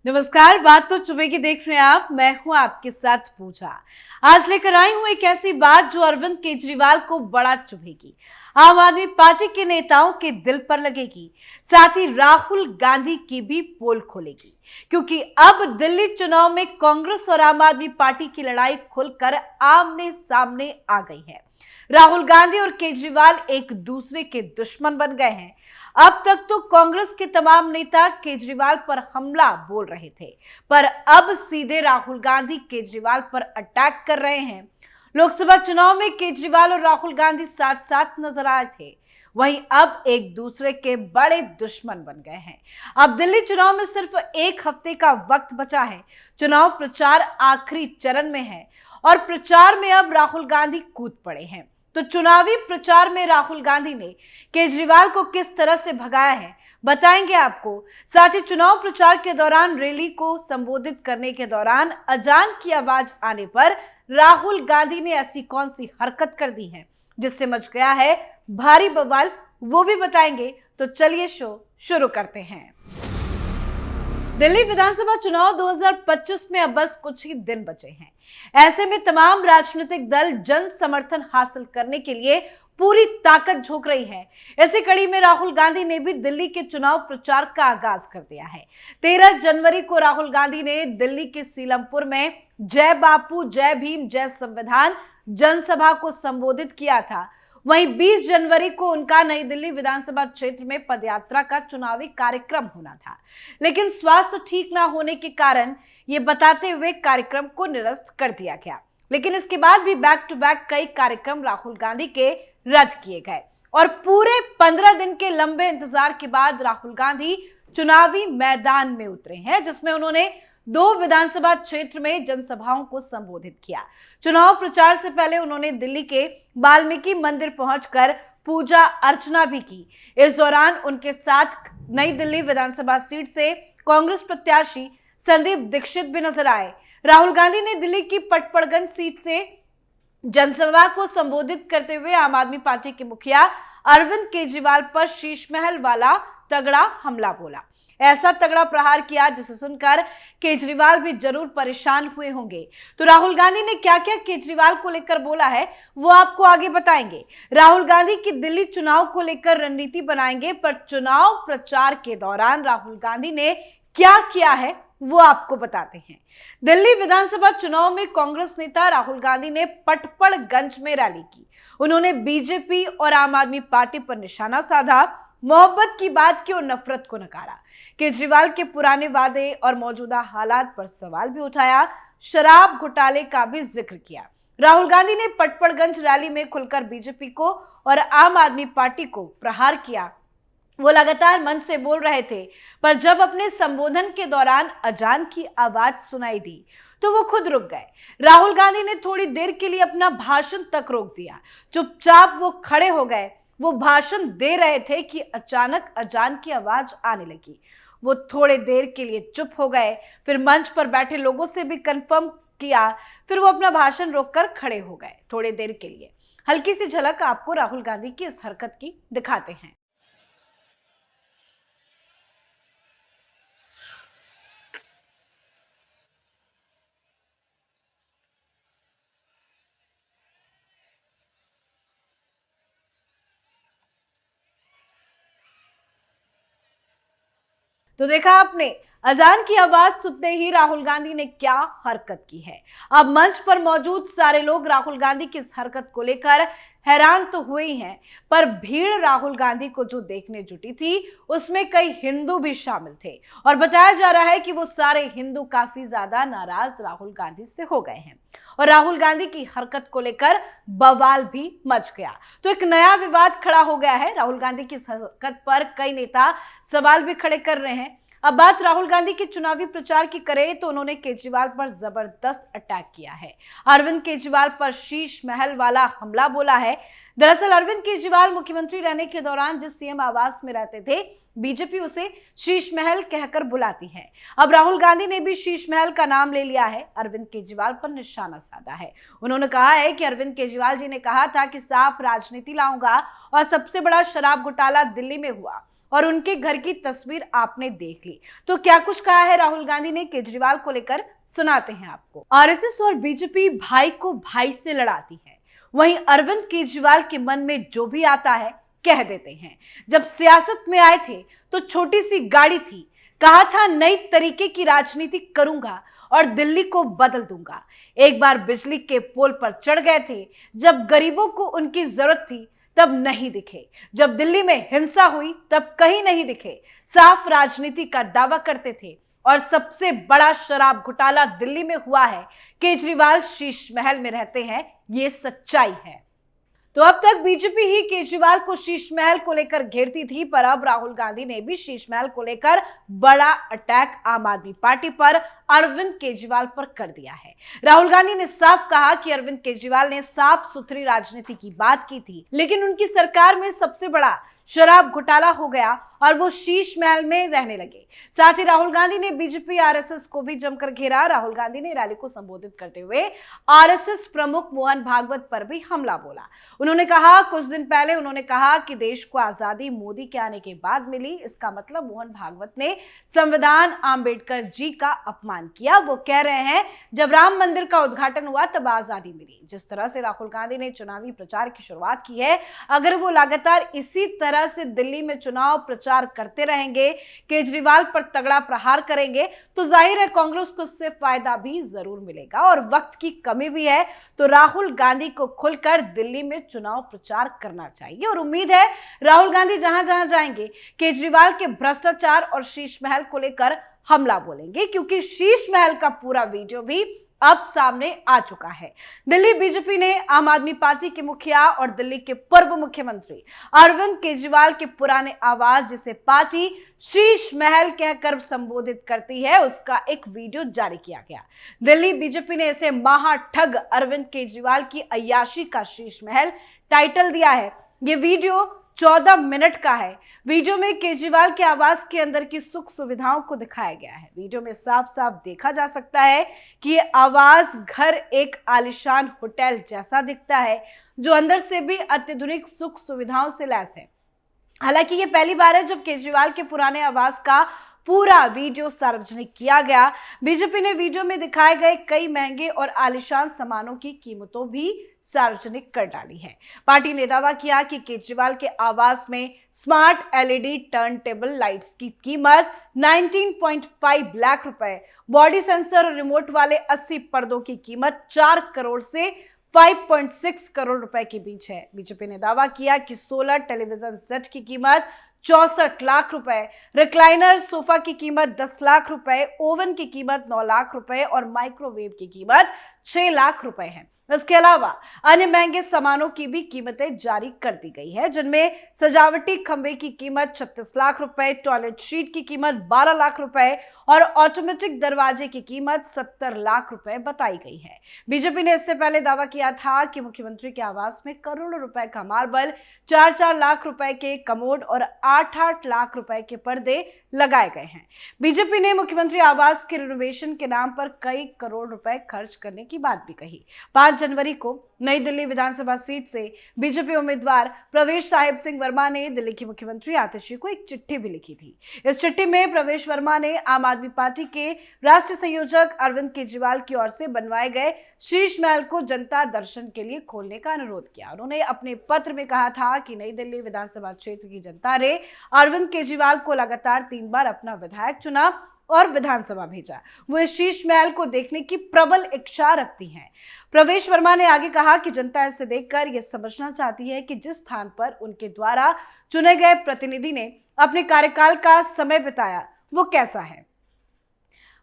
नमस्कार। बात तो सुबह की देख रहे हैं आप। मैं हूं आपके साथ पूजा। आज लेकर आई हूं एक ऐसी बात जो अरविंद केजरीवाल को बड़ा चुभेगी, आम आदमी पार्टी के नेताओं के दिल पर लगेगी, साथ ही राहुल गांधी की भी पोल खोलेगी। क्योंकि अब दिल्ली चुनाव में कांग्रेस और आम आदमी पार्टी की लड़ाई खुलकर आमने सामने आ गई है। राहुल गांधी और केजरीवाल एक दूसरे के दुश्मन बन गए हैं। अब तक तो कांग्रेस के तमाम नेता केजरीवाल पर हमला बोल रहे थे, पर अब सीधे राहुल गांधी केजरीवाल पर अटैक कर रहे हैं। लोकसभा चुनाव में केजरीवाल और राहुल गांधी साथ साथ नजर आए थे, वहीं अब एक दूसरे के बड़े दुश्मन बन गए हैं। अब दिल्ली चुनाव में सिर्फ एक हफ्ते का वक्त बचा है। चुनाव प्रचार आखिरी चरण में है और प्रचार में अब राहुल गांधी कूद पड़े हैं। तो चुनावी प्रचार में राहुल गांधी ने केजरीवाल को किस तरह से भगाया है, बताएंगे आपको। साथ ही चुनाव प्रचार के दौरान रैली को संबोधित करने के दौरान अजान की आवाज आने पर राहुल गांधी ने ऐसी कौन सी हरकत कर दी है जिससे मच गया है भारी बवाल, वो भी बताएंगे। तो चलिए शो शुरू करते हैं। दिल्ली विधानसभा चुनाव 2025 में अब बस कुछ ही दिन बचे हैं। ऐसे में तमाम राजनीतिक दल जन समर्थन हासिल करने के लिए पूरी ताकत झोंक रही है। इसी कड़ी में राहुल गांधी ने भी दिल्ली के चुनाव प्रचार का आगाज कर दिया है। 13 जनवरी को राहुल गांधी ने दिल्ली के सीलमपुर में जय बापू जय भीम जय संविधान जनसभा को संबोधित किया था। वहीं 20 जनवरी को उनका नई दिल्ली विधानसभा क्षेत्र में पदयात्रा का चुनावी कार्यक्रम होना था, लेकिन स्वास्थ्य ठीक ना होने के कारण ये बताते हुए कार्यक्रम को निरस्त कर दिया गया। लेकिन इसके बाद भी बैक टू बैक कई कार्यक्रम राहुल गांधी के रद्द किए गए और पूरे 15 दिन के लंबे इंतजार के बाद राहुल गांधी चुनावी मैदान में उतरे हैं, जिसमें उन्होंने 2 विधानसभा क्षेत्र में जनसभाओं को संबोधित किया। चुनाव प्रचार से पहले उन्होंने दिल्ली के वाल्मीकि मंदिर पहुंचकर पूजा अर्चना भी की। इस दौरान उनके साथ नई दिल्ली विधानसभा सीट से कांग्रेस प्रत्याशी संदीप दीक्षित भी नजर आए। राहुल गांधी ने दिल्ली की पटपड़गंज सीट से जनसभा को संबोधित करते हुए आम आदमी पार्टी के मुखिया अरविंद केजरीवाल पर शीश महल वाला तगड़ा हमला बोला। ऐसा तगड़ा प्रहार किया जिसे सुनकर केजरीवाल भी जरूर परेशान हुए होंगे। तो राहुल गांधी ने क्या क्या केजरीवाल को लेकर बोला है वो आपको आगे बताएंगे। राहुल गांधी की दिल्ली चुनाव को लेकर रणनीति बनाएंगे, पर चुनाव प्रचार के दौरान राहुल गांधी ने क्या किया है वो आपको बताते हैं। दिल्ली विधानसभा चुनाव में कांग्रेस नेता राहुल गांधी ने पटपड़गंज में रैली की। उन्होंने बीजेपी और आम आदमी पार्टी पर निशाना साधा, मोहब्बत की बात की और नफरत को नकारा। केजरीवाल के पुराने वादे और मौजूदा हालात पर सवाल भी उठाया, शराब घोटाले का भी जिक्र किया। राहुल गांधी ने पटपड़गंज रैली में खुलकर बीजेपी को और आम आदमी पार्टी को प्रहार किया। वो लगातार मंच से बोल रहे थे, पर जब अपने संबोधन के दौरान अजान की आवाज सुनाई दी तो वो खुद रुक गए। राहुल गांधी ने थोड़ी देर के लिए अपना भाषण तक रोक दिया। चुपचाप वो खड़े हो गए। वो भाषण दे रहे थे कि अचानक अजान की आवाज आने लगी। वो थोड़े देर के लिए चुप हो गए, फिर मंच पर बैठे लोगों से भी कंफर्म किया, फिर वो अपना भाषण रोककर खड़े हो गए थोड़ी देर के लिए। हल्की सी झलक आपको राहुल गांधी की इस हरकत की दिखाते हैं। तो देखा आपने, अजान की आवाज सुनते ही राहुल गांधी ने क्या हरकत की है। अब मंच पर मौजूद सारे लोग राहुल गांधी की इस हरकत को लेकर हैरान तो हुए ही हैं, पर भीड़ राहुल गांधी को जो देखने जुटी थी उसमें कई हिंदू भी शामिल थे और बताया जा रहा है कि वो सारे हिंदू काफी ज्यादा नाराज राहुल गांधी से हो गए हैं और राहुल गांधी की हरकत को लेकर बवाल भी मच गया। तो एक नया विवाद खड़ा हो गया है। राहुल गांधी की इस हरकत पर कई नेता सवाल भी खड़े कर रहे हैं। अब बात राहुल गांधी के चुनावी प्रचार की करें तो उन्होंने केजरीवाल पर जबरदस्त अटैक किया है। अरविंद केजरीवाल पर शीश महल वाला हमला बोला है। दरअसल अरविंद केजरीवाल मुख्यमंत्री रहने के दौरान जिस सीएम आवास में रहते थे, बीजेपी उसे शीश महल कहकर बुलाती है। अब राहुल गांधी ने भी शीश महल का नाम ले लिया है, अरविंद केजरीवाल पर निशाना साधा है। उन्होंने कहा है कि अरविंद केजरीवाल जी ने कहा था कि साफ राजनीति लाऊंगा और सबसे बड़ा शराब घोटाला दिल्ली में हुआ। और उनके घर की तस्वीर आपने देख ली। तो क्या कुछ कहा है राहुल गांधी ने केजरीवाल को लेकर, सुनाते हैं आपको। आरएसएस और बीजेपी भाई को भाई से लड़ाती है, वहीं अरविंद केजरीवाल के मन में जो भी आता है कह देते हैं। जब सियासत में आए थे तो छोटी सी गाड़ी थी, कहा था नई तरीके की राजनीति करूंगा और दिल्ली को बदल दूंगा। एक बार बिजली के पोल पर चढ़ गए थे, जब गरीबों को उनकी जरूरत थी तब नहीं दिखे, जब दिल्ली में हिंसा हुई तब कहीं नहीं दिखे। साफ राजनीति का दावा करते थे और सबसे बड़ा शराब घोटाला दिल्ली में हुआ है। केजरीवाल शीश महल में रहते हैं, ये सच्चाई है। तो अब तक बीजेपी ही केजरीवाल को शीश महल को लेकर घेरती थी, पर अब राहुल गांधी ने भी शीश महल को लेकर बड़ा अटैक आम आदमी पार्टी पर, अरविंद केजरीवाल पर कर दिया है। राहुल गांधी ने साफ कहा कि अरविंद केजरीवाल ने साफ सुथरी राजनीति की बात की थी, लेकिन उनकी सरकार में सबसे बड़ा शराब घोटाला हो गया और वो शीश महल में रहने लगे। साथ ही राहुल गांधी ने बीजेपी आरएसएस को भी जमकर घेरा। राहुल गांधी ने रैली को संबोधित करते हुए आरएसएस प्रमुख मोहन भागवत पर भी हमला बोला। उन्होंने कहा, कुछ दिन पहले उन्होंने कहा कि देश को आजादी मोदी के आने के बाद मिली। इसका मतलब मोहन भागवत ने संविधान आंबेडकर जी का अपमान किया। वो कह रहे हैं जब राम मंदिर का उद्घाटन हुआ तब आजादी मिली। जिस तरह से राहुल गांधी ने चुनावी प्रचार की शुरुआत की है, अगर वो लगातार इसी तरह से दिल्ली में चुनाव प्रचार करते रहेंगे, केजरीवाल पर तगड़ा प्रहार करेंगे, तो जाहिर है कांग्रेस को इससे फायदा भी जरूर मिलेगा। और वक्त की कमी भी है, तो राहुल गांधी को खुलकर दिल्ली में चुनाव प्रचार करना चाहिए। और उम्मीद है राहुल गांधी जहां जहां जाएंगे केजरीवाल के भ्रष्टाचार और शीश महल को लेकर हमला बोलेंगे, क्योंकि शीश महल का पूरा वीडियो भी अब सामने आ चुका है। दिल्ली बीजेपी ने आम आदमी पार्टी के मुखिया और दिल्ली के पूर्व मुख्यमंत्री अरविंद केजरीवाल के पुराने आवास, जिसे पार्टी शीश महल कहकर संबोधित करती है, उसका एक वीडियो जारी किया गया। दिल्ली बीजेपी ने इसे महाठग अरविंद केजरीवाल की अय्याशी का शीश महल टाइटल दिया है। ये वीडियो 14 मिनट का है। वीडियो में केजरीवाल के आवास के अंदर की सुख सुविधाओं को दिखाया गया है। वीडियो में साफ साफ देखा जा सकता है कि ये आवास घर एक आलीशान होटल जैसा दिखता है, जो अंदर से भी अत्याधुनिक सुख सुविधाओं से लैस है। हालांकि ये पहली बार है जब केजरीवाल के पुराने आवास का पूरा वीडियो सार्वजनिक किया गया। बीजेपी ने वीडियो में दिखाए गए कई महंगे और आलीशान सामानों की कीमतों भी सार्वजनिक कर डाली है। पार्टी ने दावा किया कि केजरीवाल के आवास में smart LED turn table lights की कीमत 19.5 लाख रुपए, बॉडी सेंसर और रिमोट वाले 80 पर्दों की कीमत 4 करोड़ से 5.6 करोड़ रुपए के बीच है। बीजेपी ने दावा किया कि 16 टेलीविजन सेट की कीमत 64 लाख रुपए, रिक्लाइनर सोफा की कीमत 10 लाख रुपए, ओवन की कीमत 9 लाख रुपए और माइक्रोवेव की कीमत 6 लाख रुपए है। इसके अलावा अन्य महंगे सामानों की भी कीमतें जारी कर दी गई है, जिनमें सजावटी खंबे की कीमत 36 लाख रुपए, टॉयलेट शीट की कीमत 12 लाख रुपए और ऑटोमेटिक दरवाजे की कीमत 70 लाख रुपए बताई गई है। बीजेपी ने इससे पहले दावा किया था कि मुख्यमंत्री के आवास में करोड़ों रुपए का मार्बल, 4-4 लाख रुपए के कमोड और 8-8 लाख रुपए के पर्दे लगाए गए हैं। बीजेपी ने मुख्यमंत्री आवास के रिनोवेशन के नाम पर कई करोड़ रुपए खर्च करने की बात भी कही। 5 जनवरी को नई दिल्ली विधानसभा सीट से बीजेपी उम्मीदवार प्रवेश साहिब सिंह वर्मा ने दिल्ली की मुख्यमंत्री आतिशी को एक चिट्ठी भी लिखी थी। इस चिट्ठी में प्रवेश वर्मा ने आम आदमी पार्टी के राष्ट्रीय संयोजक अरविंद केजरीवाल की ओर से बनवाए गए शीश महल को जनता दर्शन के लिए खोलने का अनुरोध किया। उन्होंने अपने पत्र में कहा था कि नई दिल्ली विधानसभा क्षेत्र की जनता ने अरविंद केजरीवाल को लगातार 3 बार अपना विधायक चुना और विधानसभा भेजा। वो इस शीश महल को देखने की प्रबल इच्छा रखती हैं। प्रवेश वर्मा ने आगे कहा कि जनता इसे देखकर यह समझना चाहती है कि जिस स्थान पर उनके द्वारा चुने गए प्रतिनिधि ने अपने कार्यकाल का समय बिताया वो कैसा है।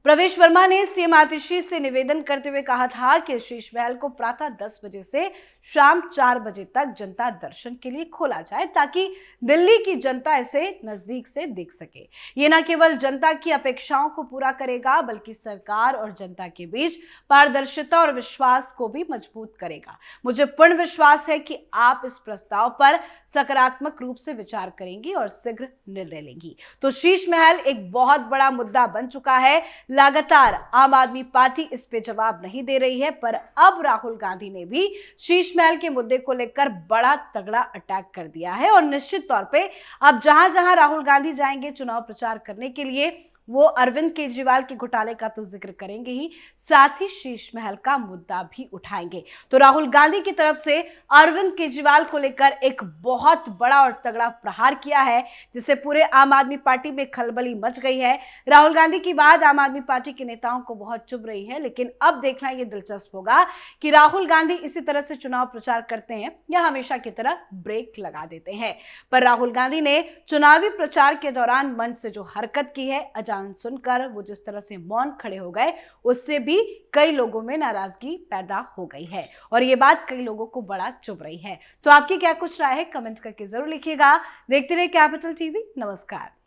प्रवेश वर्मा ने सीएम आतिशी से निवेदन करते हुए कहा था कि शीश महल को प्रातः 10 बजे से शाम 4 बजे तक जनता दर्शन के लिए खोला जाए, ताकि दिल्ली की जनता इसे नजदीक से देख सके। ये न केवल जनता की अपेक्षाओं को पूरा करेगा, बल्कि सरकार और जनता के बीच पारदर्शिता और विश्वास को भी मजबूत करेगा। मुझे पूर्ण विश्वास है कि आप इस प्रस्ताव पर सकारात्मक रूप से विचार करेंगी और शीघ्र निर्णय लेंगी। तो शीश महल एक बहुत बड़ा मुद्दा बन चुका है। लगातार आम आदमी पार्टी इस पे जवाब नहीं दे रही है, पर अब राहुल गांधी ने भी शीश महल के मुद्दे को लेकर बड़ा तगड़ा अटैक कर दिया है। और निश्चित तौर पे अब जहां जहां राहुल गांधी जाएंगे चुनाव प्रचार करने के लिए, वो अरविंद केजरीवाल के घोटाले का तो जिक्र करेंगे ही, साथ ही शीश महल का मुद्दा भी उठाएंगे। तो राहुल गांधी की तरफ से अरविंद केजरीवाल को लेकर एक बहुत बड़ा और तगड़ा प्रहार किया है, जिससे पूरे आम आदमी पार्टी में खलबली मच गई है। राहुल गांधी की बात आम आदमी पार्टी के नेताओं को बहुत चुभ रही है, लेकिन अब देखना यह दिलचस्प होगा कि राहुल गांधी इसी तरह से चुनाव प्रचार करते हैं या हमेशा की तरह ब्रेक लगा देते हैं। पर राहुल गांधी ने चुनावी प्रचार के दौरान मंच से जो हरकत की है, सुनकर वो जिस तरह से मौन खड़े हो गए, उससे भी कई लोगों में नाराजगी पैदा हो गई है और ये बात कई लोगों को बड़ा चुभ रही है। तो आपकी क्या कुछ राय है, कमेंट करके जरूर लिखिएगा। देखते रहिए कैपिटल टीवी। नमस्कार।